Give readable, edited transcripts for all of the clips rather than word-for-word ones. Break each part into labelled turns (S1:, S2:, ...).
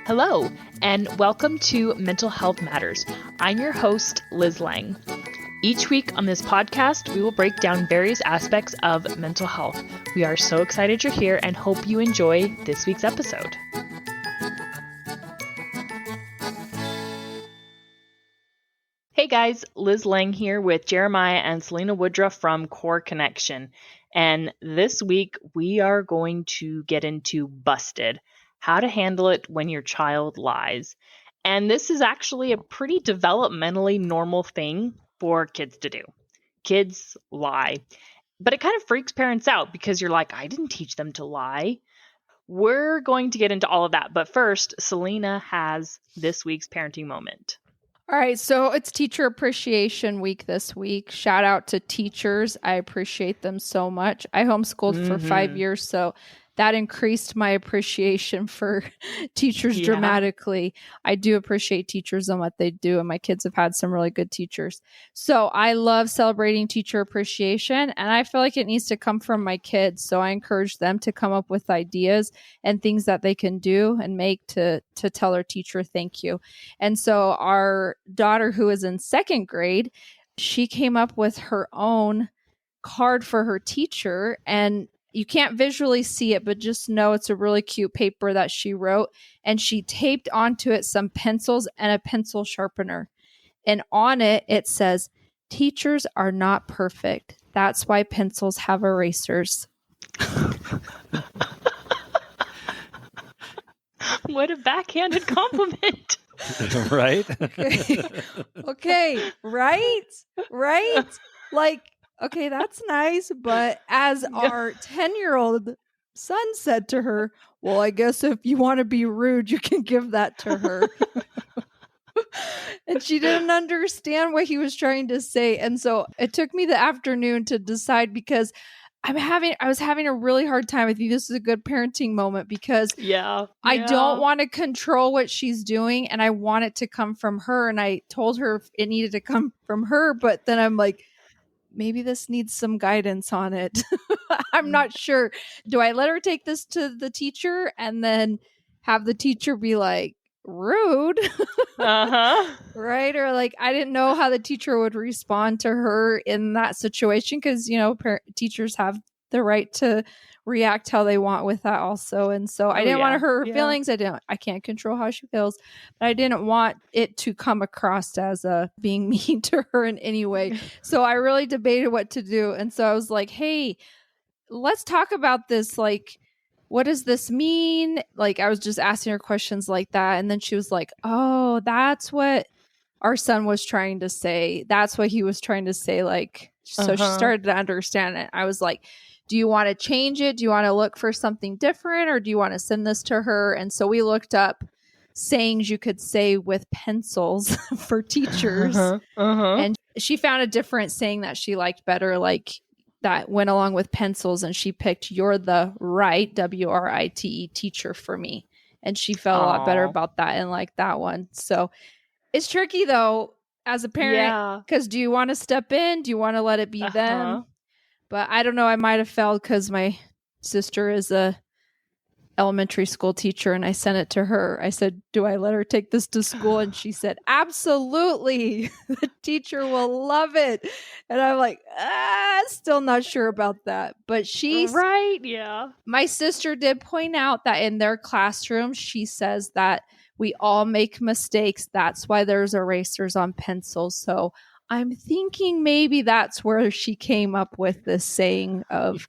S1: Hello, and welcome to Mental Health Matters. I'm your host, Liz Lang. Each week on this podcast, we will break down various aspects of mental health. We are so excited you're here and hope you enjoy this week's episode. Hey guys, Liz Lang here with Jeremiah and Selina Woodruff from Core Connection. And this week we are going to get into busted, how to handle it when your child lies. And this is actually a pretty developmentally normal thing for kids to do. Kids lie. But it kind of freaks parents out because you're like, I didn't teach them to lie. We're going to get into all of that. But first, Selina has this week's parenting moment.
S2: All right, so it's Teacher Appreciation Week this week. Shout out to teachers. I appreciate them so much. I homeschooled for 5 years, so that increased my appreciation for teachers dramatically. I do appreciate teachers and what they do, and my kids have had some really good teachers. So I love celebrating teacher appreciation, and I feel like it needs to come from my kids. So I encourage them to come up with ideas and things that they can do and make to tell their teacher thank you. And so our daughter, who is in second grade, she came up with her own card for her teacher, and you can't visually see it, but just know it's a really cute paper that she wrote, and she taped onto it some pencils and a pencil sharpener. And on it, it says, "Teachers are not perfect. That's why pencils have erasers."
S1: What a backhanded compliment.
S3: Right?
S2: Okay. Right? Like, okay, that's nice. But as our 10-year-old son said to her, well, I guess if you want to be rude, you can give that to her. And she didn't understand what he was trying to say. And so it took me the afternoon to decide, because I was having a really hard time. I think this is a good parenting moment because I don't want to control what she's doing, and I want it to come from her. And I told her it needed to come from her, but then I'm like, maybe this needs some guidance on it. I'm not sure. Do I let her take this to the teacher and then have the teacher be like, rude? Right? Or like, I didn't know how the teacher would respond to her in that situation, because, teachers have the right to react how they want with that also. And so I didn't want to hurt her feelings. I can't control how she feels, but I didn't want it to come across as being mean to her in any way. So I really debated what to do. And so I was like, hey, let's talk about this. Like, what does this mean? Like, I was just asking her questions like that. And then she was like, oh, that's what our son was trying to say. That's what he was trying to say. Like, so she started to understand it. I was like, do you want to change it? Do you want to look for something different? Or do you want to send this to her? And so we looked up sayings you could say with pencils for teachers. And she found a different saying that she liked better, like that went along with pencils. And she picked, "You're the right, WRITE teacher for me." And she felt a lot better about that and liked that one. So it's tricky though, as a parent, because do you want to step in? Do you want to let it be them? But I don't know. I might have failed because my sister is a elementary school teacher, and I sent it to her. I said, do I let her take this to school? And she said, absolutely. The teacher will love it. And I'm like, still not sure about that. But my sister did point out that in their classroom, she says that we all make mistakes. That's why there's erasers on pencils. So I'm thinking maybe that's where she came up with this saying of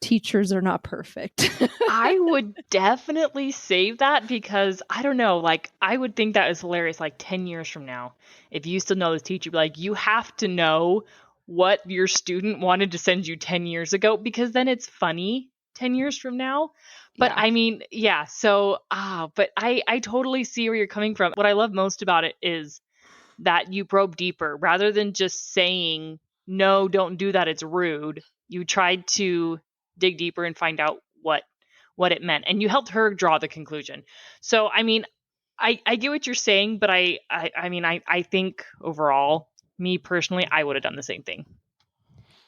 S2: teachers are not perfect.
S1: I would definitely save that because I don't know, like I would think that is hilarious. Like 10 years from now, if you still know this teacher, be like, you have to know what your student wanted to send you 10 years ago, because then it's funny 10 years from now. But I mean, so, but I totally see where you're coming from. What I love most about it is that you probe deeper rather than just saying, no, don't do that, it's rude. You tried to dig deeper and find out what it meant, and you helped her draw the conclusion. So I mean, I get what you're saying, but I mean I think overall, me personally, I would have done the same thing.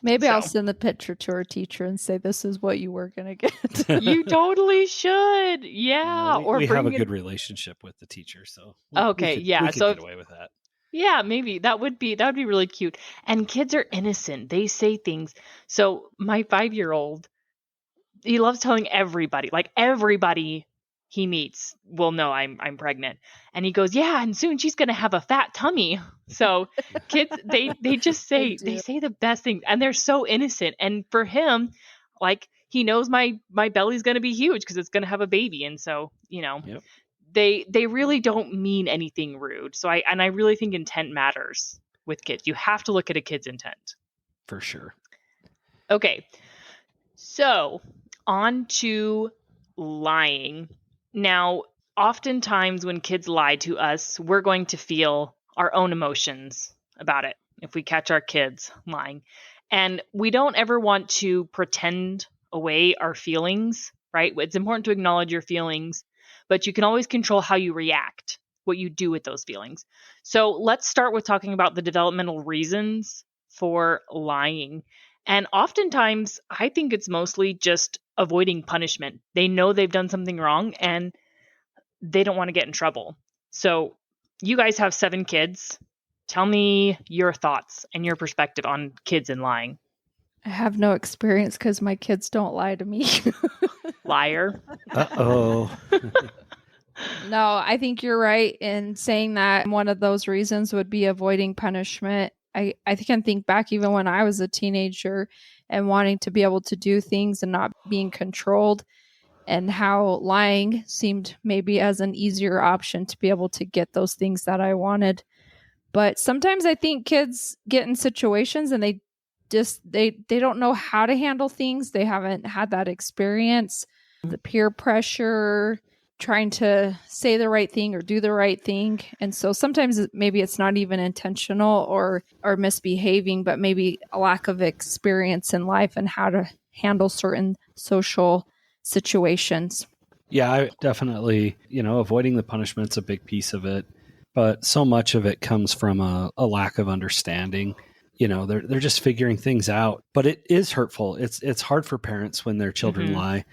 S2: Maybe I'll send the picture to our teacher and say, this is what you were going to get.
S1: You totally should. Yeah.
S3: We have a good relationship with the teacher. So
S1: we could
S3: get away with that.
S1: Yeah, maybe that would be really cute. And kids are innocent. They say things. So my 5-year-old, he loves telling everybody, like everybody he meets will know I'm pregnant. And he goes, yeah, and soon she's going to have a fat tummy. So kids, they just say, they say the best things, and they're so innocent. And for him, like, he knows my belly's going to be huge because it's going to have a baby. And so, you know,
S3: Yep.
S1: They really don't mean anything rude. So I really think intent matters with kids. You have to look at a kid's intent.
S3: For sure.
S1: Okay. So on to lying. Now, oftentimes when kids lie to us, we're going to feel our own emotions about it if we catch our kids lying. And we don't ever want to pretend away our feelings, right? It's important to acknowledge your feelings, but you can always control how you react, what you do with those feelings. So let's start with talking about the developmental reasons for lying. And oftentimes, I think it's mostly just avoiding punishment. They know they've done something wrong and they don't want to get in trouble. So you guys have 7 kids. Tell me your thoughts and your perspective on kids and lying.
S2: I have no experience because my kids don't lie to me.
S1: Liar.
S3: Uh-oh.
S2: No, I think you're right in saying that one of those reasons would be avoiding punishment. I can think back even when I was a teenager and wanting to be able to do things and not being controlled, and how lying seemed maybe as an easier option to be able to get those things that I wanted. But sometimes I think kids get in situations and they don't know how to handle things. They haven't had that experience. The peer pressure, trying to say the right thing or do the right thing. And so sometimes maybe it's not even intentional or misbehaving, but maybe a lack of experience in life and how to handle certain social situations.
S3: Yeah, I definitely, avoiding the punishment's a big piece of it. But so much of it comes from a lack of understanding. They're just figuring things out. But it is hurtful. It's hard for parents when their children lie,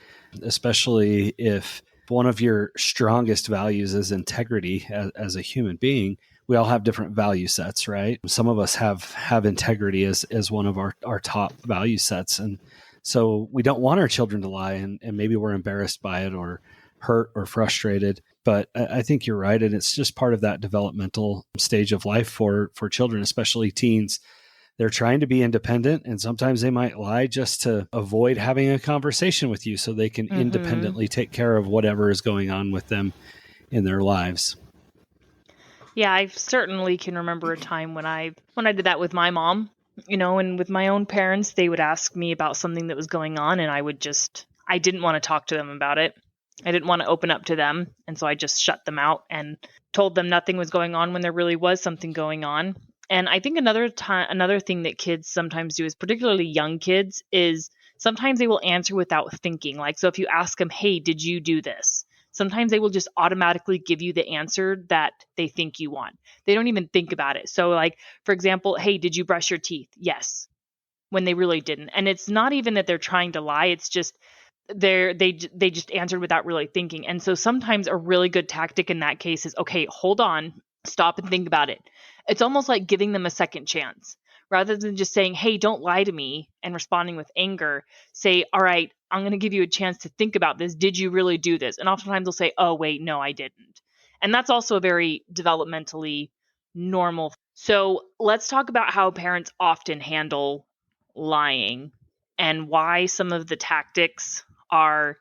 S3: especially if one of your strongest values is integrity as a human being. We all have different value sets, right? Some of us have integrity as one of our top value sets. And so we don't want our children to lie, and maybe we're embarrassed by it or hurt or frustrated. But I think you're right. And it's just part of that developmental stage of life for children, especially teens. They're trying to be independent, and sometimes they might lie just to avoid having a conversation with you so they can independently take care of whatever is going on with them in their lives.
S1: Yeah, I certainly can remember a time when I did that with my mom, and with my own parents. They would ask me about something that was going on, and I didn't want to talk to them about it. I didn't want to open up to them. And so I just shut them out and told them nothing was going on when there really was something going on. And I think another thing that kids sometimes do, is particularly young kids, is sometimes they will answer without thinking. Like, so if you ask them, hey, did you do this? Sometimes they will just automatically give you the answer that they think you want. They don't even think about it. So like, for example, hey, did you brush your teeth? Yes. When they really didn't. And it's not even that they're trying to lie. It's just they just answered without really thinking. And so sometimes a really good tactic in that case is, okay, hold on, stop and think about it. It's almost like giving them a second chance. Rather than just saying, hey, don't lie to me, and responding with anger, say, all right, I'm going to give you a chance to think about this. Did you really do this? And oftentimes they'll say, oh, wait, no, I didn't. And that's also a very developmentally normal. So let's talk about how parents often handle lying and why some of the tactics are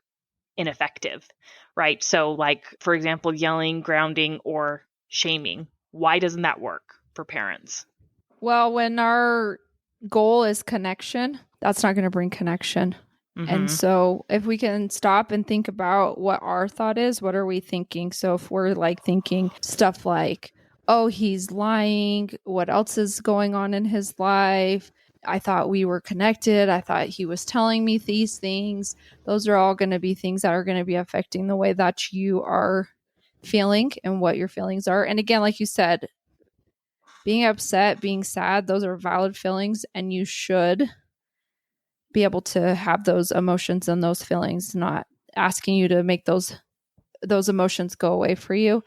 S1: ineffective, right? So like, for example, yelling, grounding, or shaming. Why doesn't that work for parents?
S2: Well, when our goal is connection, that's not going to bring connection. And so if we can stop and think about what our thought is, what are we thinking? So if we're like thinking stuff like, oh, he's lying, what else is going on in his life? I thought we were connected. I thought he was telling me these things. Those are all going to be things that are going to be affecting the way that you are feeling and what your feelings are. And again, like you said, being upset, being sad, those are valid feelings, and you should be able to have those emotions and those feelings, not asking you to make those emotions go away for you.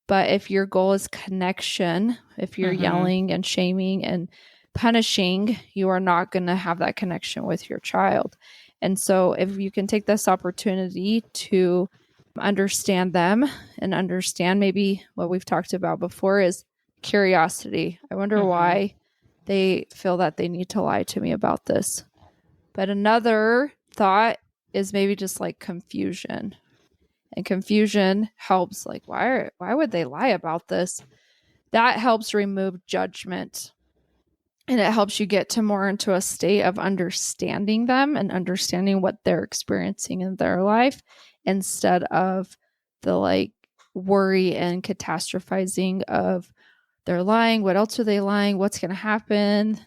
S2: But if your goal is connection, if you're yelling and shaming and punishing, you are not going to have that connection with your child. And so if you can take this opportunity to understand them and understand maybe what we've talked about before is curiosity. I wonder why they feel that they need to lie to me about this. But another thought is maybe just like confusion. And confusion helps, like, why would they lie about this? That helps remove judgment. And it helps you get to more into a state of understanding them and understanding what they're experiencing in their life instead of the like worry and catastrophizing of they're lying. What else are they lying? What's going to happen?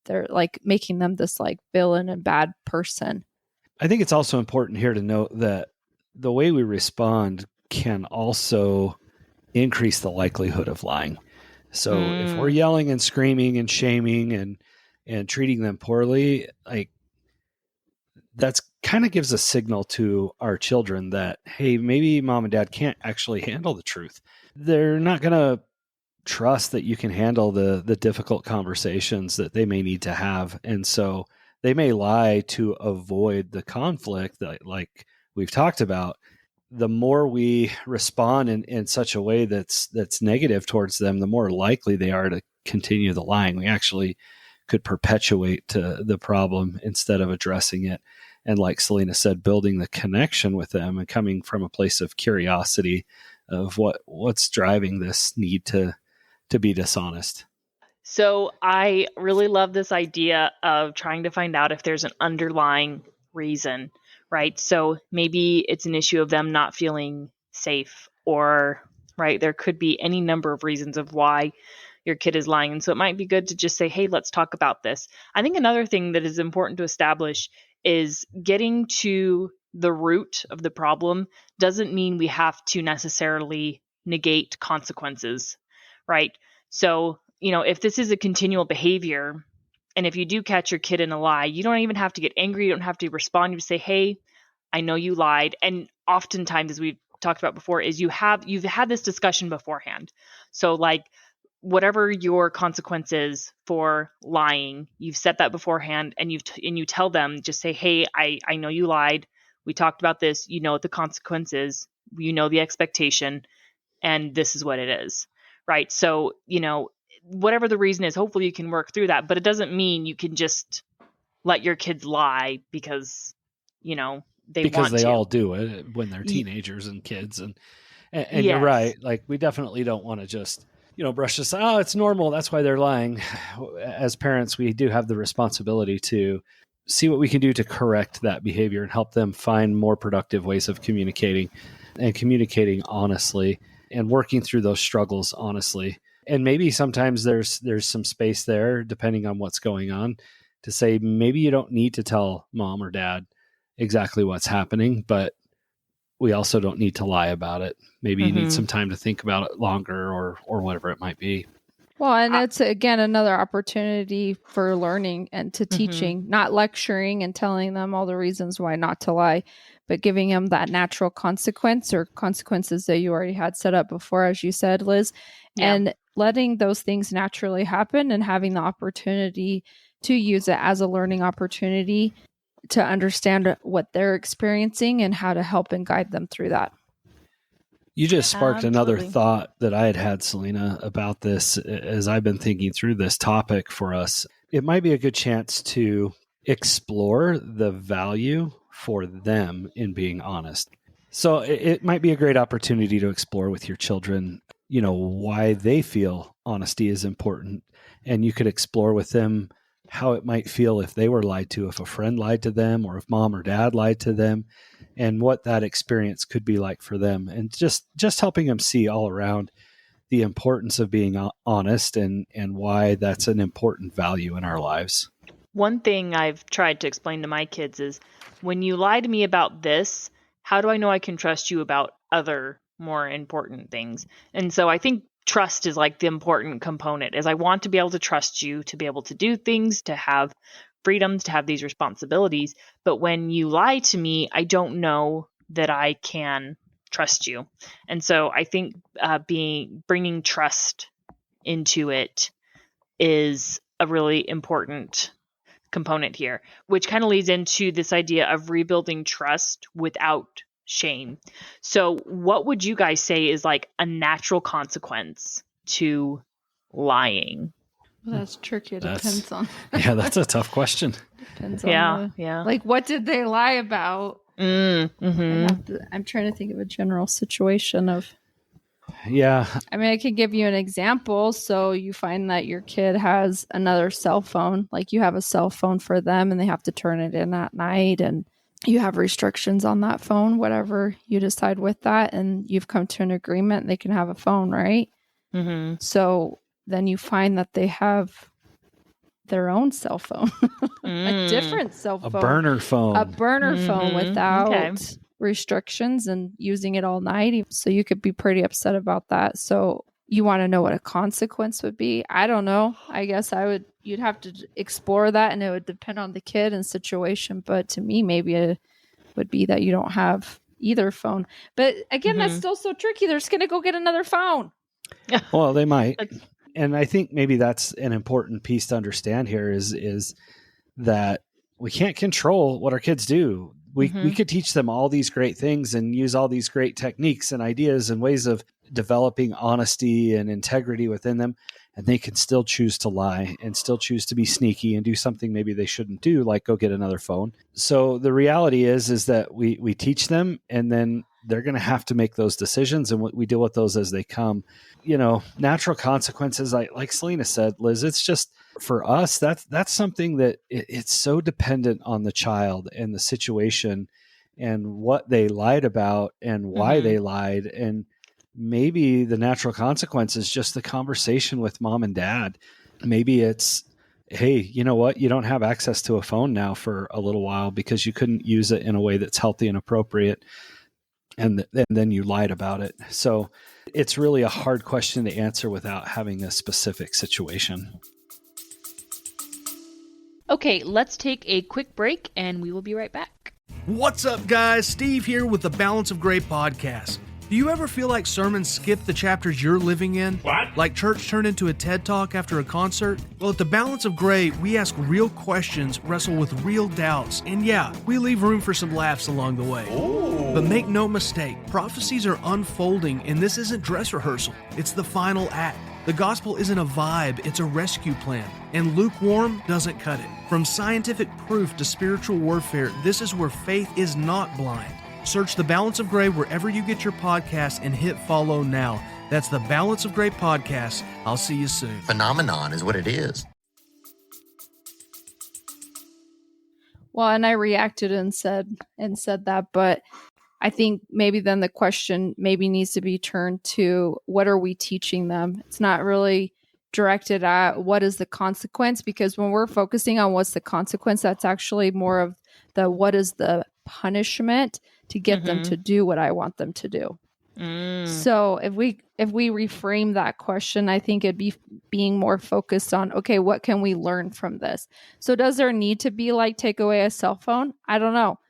S2: They're like making them this like villain and bad person.
S3: I think it's also important here to note that the way we respond can also increase the likelihood of lying. So if we're yelling and screaming and shaming and treating them poorly, like that's kind of gives a signal to our children that, hey, maybe mom and dad can't actually handle the truth. They're not going to trust that you can handle the difficult conversations that they may need to have. And so they may lie to avoid the conflict that, like we've talked about. The more we respond in such a way that's negative towards them, the more likely they are to continue the lying. We actually could perpetuate the problem instead of addressing it. And like Selina said, building the connection with them and coming from a place of curiosity of what's driving this need to be dishonest.
S1: So I really love this idea of trying to find out if there's an underlying reason, right? So maybe it's an issue of them not feeling safe, or, right, there could be any number of reasons of why your kid is lying. And so it might be good to just say, hey, let's talk about this. I think another thing that is important to establish is getting to the root of the problem doesn't mean we have to necessarily negate consequences, right? So, if this is a continual behavior, and if you do catch your kid in a lie, you don't even have to get angry. You don't have to respond. You say, hey, I know you lied. And oftentimes, as we've talked about before, is you've had this discussion beforehand. So like whatever your consequences for lying, you've set that beforehand, and you tell them, just say, hey, I know you lied. We talked about this. You know what the consequences, you know the expectation, and this is what it is. Right. So, whatever the reason is, hopefully you can work through that, but it doesn't mean you can just let your kids lie because,
S3: because they all do it when they're teenagers and kids. And yes. You're right. Like, we definitely don't want to just, brush this. Oh, it's normal. That's why they're lying. As parents, we do have the responsibility to see what we can do to correct that behavior and help them find more productive ways of communicating and communicating honestly and working through those struggles honestly. And maybe sometimes there's some space there, depending on what's going on, to say maybe you don't need to tell mom or dad exactly what's happening, but we also don't need to lie about it. Maybe you need some time to think about it longer or whatever it might be.
S2: Well, and it's, again, another opportunity for learning and to teaching, not lecturing and telling them all the reasons why not to lie, but giving them that natural consequence or consequences that you already had set up before, as you said, Liz, and letting those things naturally happen and having the opportunity to use it as a learning opportunity to understand what they're experiencing and how to help and guide them through that.
S3: You just sparked another thought that I had, Selina, about this as I've been thinking through this topic for us. It might be a good chance to explore the value for them in being honest. So it might be a great opportunity to explore with your children, why they feel honesty is important. And you could explore with them how it might feel if they were lied to, if a friend lied to them, or if mom or dad lied to them, and what that experience could be like for them. And just helping them see all around the importance of being honest and why that's an important value in our lives.
S1: One thing I've tried to explain to my kids is, when you lie to me about this, how do I know I can trust you about other more important things? And so I think trust is like the important component, is I want to be able to trust you to be able to do things, to have freedoms, to have these responsibilities. But when you lie to me, I don't know that I can trust you. And so I think bringing trust into it is a really important component here, which kind of leads into this idea of rebuilding trust without shame. So what would you guys say is like a natural consequence to lying?
S2: Well, that's tricky. It depends on.
S3: Yeah, that's a tough question.
S2: Depends on like, what did they lie about?
S1: Mm-hmm.
S2: I'm trying to think of a general situation of.
S3: Yeah.
S2: I mean, I could give you an example. So you find that your kid has another cell phone, like you have a cell phone for them and they have to turn it in at night, and you have restrictions on that phone, whatever you decide with that, and you've come to an agreement they can have a phone, right?
S1: Mm-hmm.
S2: So then you find that they have their own cell phone, a different cell phone,
S3: a burner phone
S2: phone without restrictions and using it all night. So you could be pretty upset about that. So you want to know what a consequence would be? I don't know. I guess you'd have to explore that, and it would depend on the kid and situation. But to me, maybe it would be that you don't have either phone. But again, that's still so tricky. They're just going to go get another phone.
S3: Well, they might. And I think maybe that's an important piece to understand here is that we can't control what our kids do. We could teach them all these great things and use all these great techniques and ideas and ways of developing honesty and integrity within them. And they can still choose to lie and still choose to be sneaky and do something maybe they shouldn't do, like go get another phone. So the reality is that we teach them, and then they're going to have to make those decisions, and we deal with those as they come. You know, natural consequences, like Selina said, Liz, it's just for us, that's something that it's so dependent on the child and the situation and what they lied about and why they lied. And maybe the natural consequence is just the conversation with mom and dad. Maybe it's, hey, you know what? You don't have access to a phone now for a little while because you couldn't use it in a way that's healthy and appropriate. And then you lied about it. So it's really a hard question to answer without having a specific situation.
S1: Okay, let's take a quick break and we will be right back.
S4: What's up, guys? Steve here with the Balance of Gray podcast. Do you ever feel like sermons skip the chapters you're living in?
S5: What?
S4: Like church turned into a TED Talk after a concert? Well, at the Balance of Gray, we ask real questions, wrestle with real doubts, and yeah, we leave room for some laughs along the way.
S5: Ooh.
S4: But make no mistake, prophecies are unfolding, and this isn't dress rehearsal. It's the final act. The gospel isn't a vibe, it's a rescue plan. And lukewarm doesn't cut it. From scientific proof to spiritual warfare, this is where faith is not blind. Search The Balance of Gray wherever you get your podcasts and hit follow now. That's The Balance of Gray podcast. I'll see you soon.
S5: Phenomenon is what it is.
S2: Well, and I reacted and said that, but I think maybe then the question maybe needs to be turned to, what are we teaching them? It's not really directed at what is the consequence, because when we're focusing on what's the consequence, that's actually more of the what is the punishment to get them to do what I want them to do. So if we reframe that question, I think it'd be being more focused on, okay, what can we learn from this? So does there need to be like take away a cell phone? I don't know.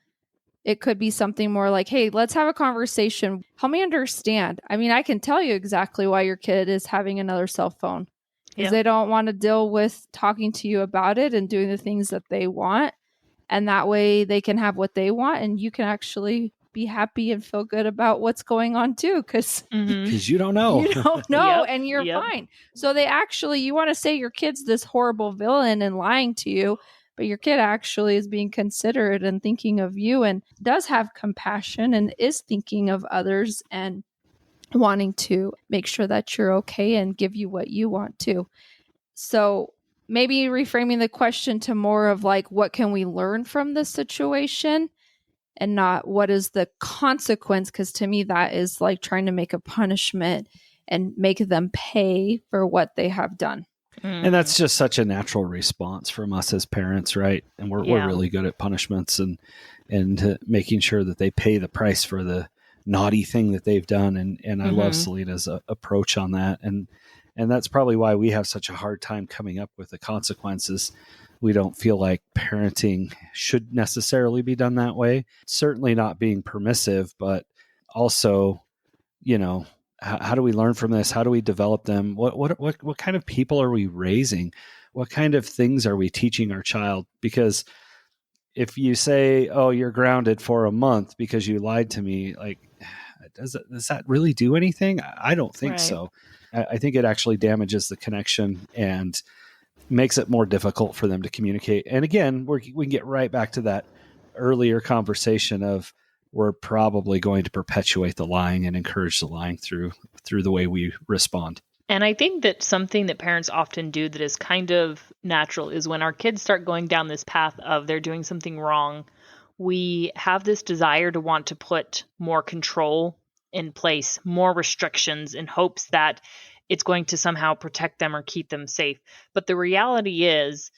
S2: It could be something more like, hey, let's have a conversation. Help me understand. I mean, I can tell you exactly why your kid is having another cell phone. Because they don't want to deal with talking to you about it and doing the things that they want. And that way they can have what they want, and you can actually be happy and feel good about what's going on too. Because
S3: you don't know.
S2: You don't know, and you're fine. So you want to say your kid's this horrible villain and lying to you, but your kid actually is being considerate and thinking of you and does have compassion and is thinking of others and wanting to make sure that you're okay and give you what you want to. So maybe reframing the question to more of like, what can we learn from this situation, and not what is the consequence? Because to me, that is like trying to make a punishment and make them pay for what they have done.
S3: And that's just such a natural response from us as parents, right? And we're really good at punishments and making sure that they pay the price for the naughty thing that they've done. And I love Selina's approach on that. And that's probably why we have such a hard time coming up with the consequences. We don't feel like parenting should necessarily be done that way. Certainly not being permissive, but also, how do we learn from this? How do we develop them? What kind of people are we raising? What kind of things are we teaching our child? Because if you say, "Oh, you're grounded for a month because you lied to me," like, does that really do anything? I don't think so. I think it actually damages the connection and makes it more difficult for them to communicate. And again, we can get right back to that earlier conversation of we're probably going to perpetuate the lying and encourage the lying through the way we respond.
S1: And I think that something that parents often do that is kind of natural is when our kids start going down this path of they're doing something wrong, we have this desire to want to put more control in place, more restrictions in hopes that it's going to somehow protect them or keep them safe. But the reality is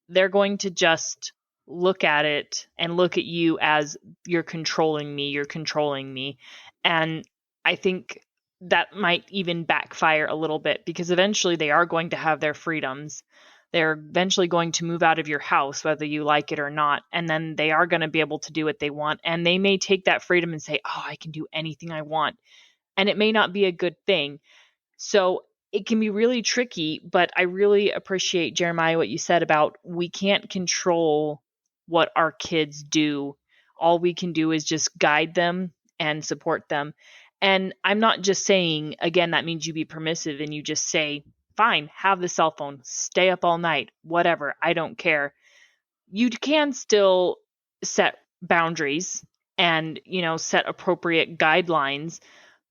S1: they're going to just look at it and look at you as you're controlling me. And I think that might even backfire a little bit because eventually they are going to have their freedoms. They're eventually going to move out of your house, whether you like it or not. And then they are going to be able to do what they want. And they may take that freedom and say, "Oh, I can do anything I want." And it may not be a good thing. So it can be really tricky, but I really appreciate, Jeremiah, what you said about we can't control what our kids do. All we can do is just guide them and support them. And I'm not just saying, again, that means you be permissive and you just say, "Fine, have the cell phone, stay up all night, whatever, I don't care." You can still set boundaries and, set appropriate guidelines.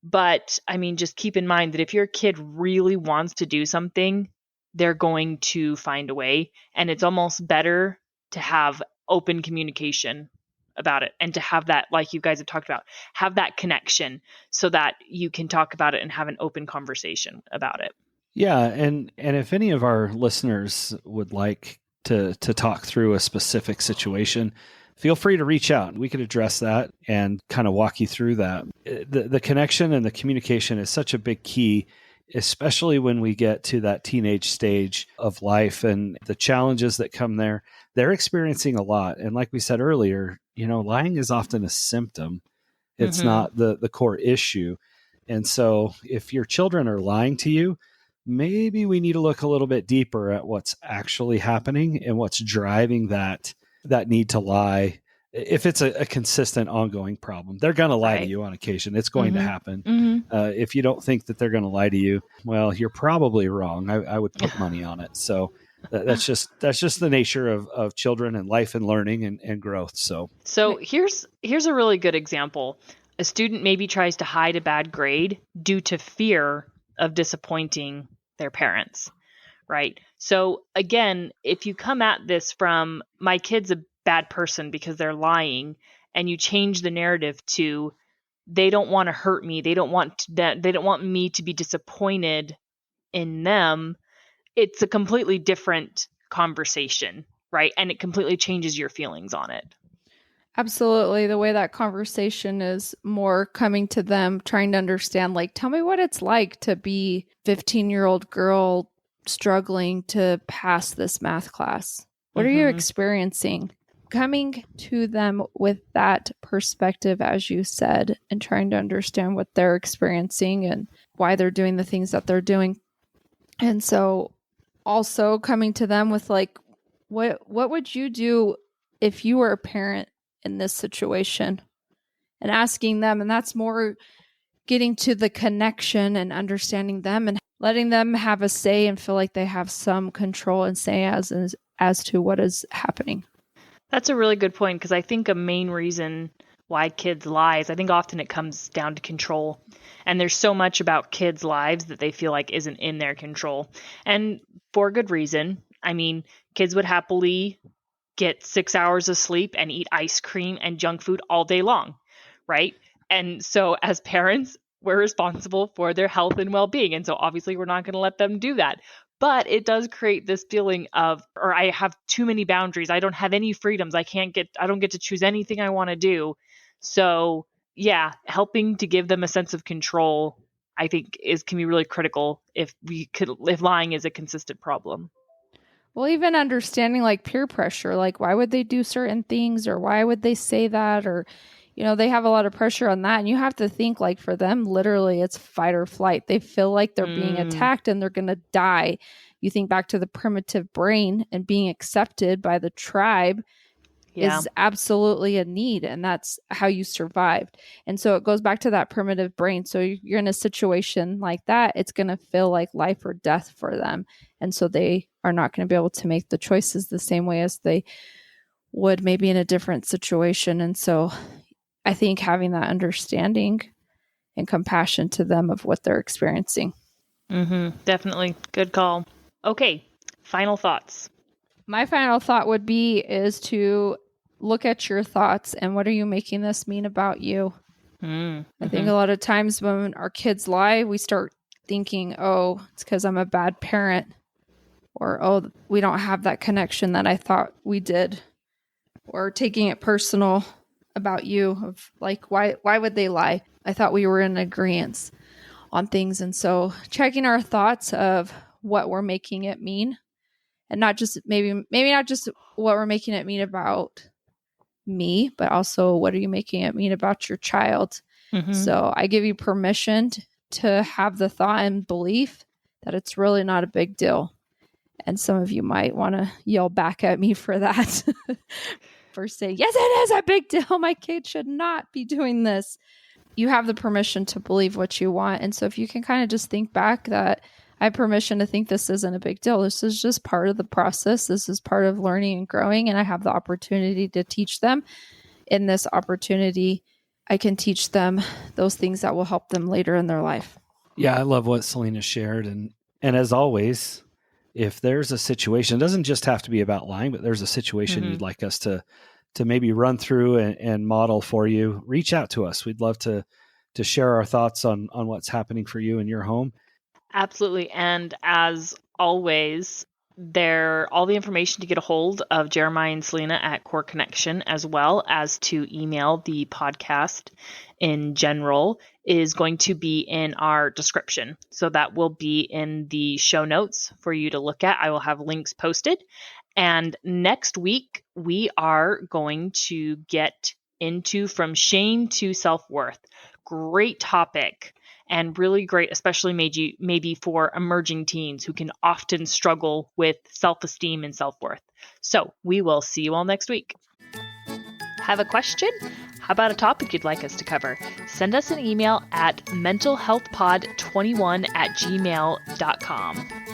S1: But I mean, just keep in mind that if your kid really wants to do something, they're going to find a way. And it's almost better to have open communication about it and to have that, like you guys have talked about, have that connection so that you can talk about it and have an open conversation about it.
S3: Yeah. And if any of our listeners would like to talk through a specific situation, feel free to reach out. We could address that and kind of walk you through that. The connection and the communication is such a big key, especially when we get to that teenage stage of life and the challenges that come there. They're experiencing a lot. And like we said earlier, lying is often a symptom. It's not the core issue. And so if your children are lying to you, maybe we need to look a little bit deeper at what's actually happening and what's driving that need to lie. If it's a consistent ongoing problem, they're going to lie to you on occasion. It's going to happen. If you don't think that they're going to lie to you, well, you're probably wrong. I would put money on it. So that's just the nature of children and life and learning and growth. So
S1: here's a really good example. A student maybe tries to hide a bad grade due to fear of disappointing their parents, right? So again, if you come at this from my kid's a bad person because they're lying, and you change the narrative to they don't want to hurt me, they don't want me to be disappointed in them, it's a completely different conversation, right? And it completely changes your feelings on it.
S2: Absolutely. The way that conversation is more coming to them, trying to understand, like, tell me what it's like to be 15-year-old girl struggling to pass this math class. What are you experiencing? Coming to them with that perspective, as you said, and trying to understand what they're experiencing and why they're doing the things that they're doing. And so also coming to them with, like, what would you do if you were a parent in this situation, and asking them, and that's more getting to the connection and understanding them and letting them have a say and feel like they have some control and say as to what is happening.
S1: That's a really good point, because I think a main reason why kids lie is I think often it comes down to control. And there's so much about kids' lives that they feel like isn't in their control. And for good reason. I mean, kids would happily get 6 hours of sleep and eat ice cream and junk food all day long, right? And so as parents, we're responsible for their health and well-being. And so obviously we're not going to let them do that. But it does create this feeling of, or I have too many boundaries. I don't have any freedoms. I don't get to choose anything I want to do. So yeah, helping to give them a sense of control, I think can be really critical if lying is a consistent problem.
S2: Well, even understanding like peer pressure, like why would they do certain things or why would they say that, or, they have a lot of pressure on that. And you have to think like for them, literally it's fight or flight. They feel like they're being attacked and they're going to die. You think back to the primitive brain and being accepted by the tribe is absolutely a need. And that's how you survived. And so it goes back to that primitive brain. So you're in a situation like that, it's going to feel like life or death for them. And so they are not going to be able to make the choices the same way as they would maybe in a different situation. And so I think having that understanding and compassion to them of what they're experiencing.
S1: Definitely. Good call. Okay. Final thoughts.
S2: My final thought would be is to look at your thoughts and what are you making this mean about you? I think a lot of times when our kids lie, we start thinking, oh, it's because I'm a bad parent, or, oh, we don't have that connection that I thought we did, or taking it personal about you of like, why would they lie? I thought we were in agreement on things. And so checking our thoughts of what we're making it mean, and not just maybe not just what we're making it mean about me, but also what are you making it mean about your child? So I give you permission to have the thought and belief that it's really not a big deal. And some of you might want to yell back at me for that, for saying, yes, it is a big deal. My kid should not be doing this. You have the permission to believe what you want. And so if you can kind of just think back that I have permission to think this isn't a big deal. This is just part of the process. This is part of learning and growing. And I have the opportunity to teach them. In this opportunity, I can teach them those things that will help them later in their life.
S3: Yeah, I love what Selina shared. And as always, if there's a situation, it doesn't just have to be about lying, but there's a situation you'd like us to maybe run through and model for you, reach out to us. We'd love to share our thoughts on what's happening for you in your home.
S1: Absolutely. And as always, all the information to get a hold of Jeremiah and Selina at Core Connection, as well as to email the podcast in general, is going to be in our description. So that will be in the show notes for you to look at. I will have links posted. And next week, we are going to get into From Shame to Self-Worth. Great topic. And really great, especially maybe for emerging teens who can often struggle with self-esteem and self-worth. So we will see you all next week. Have a question? How about a topic you'd like us to cover? Send us an email at mentalhealthpod21@gmail.com.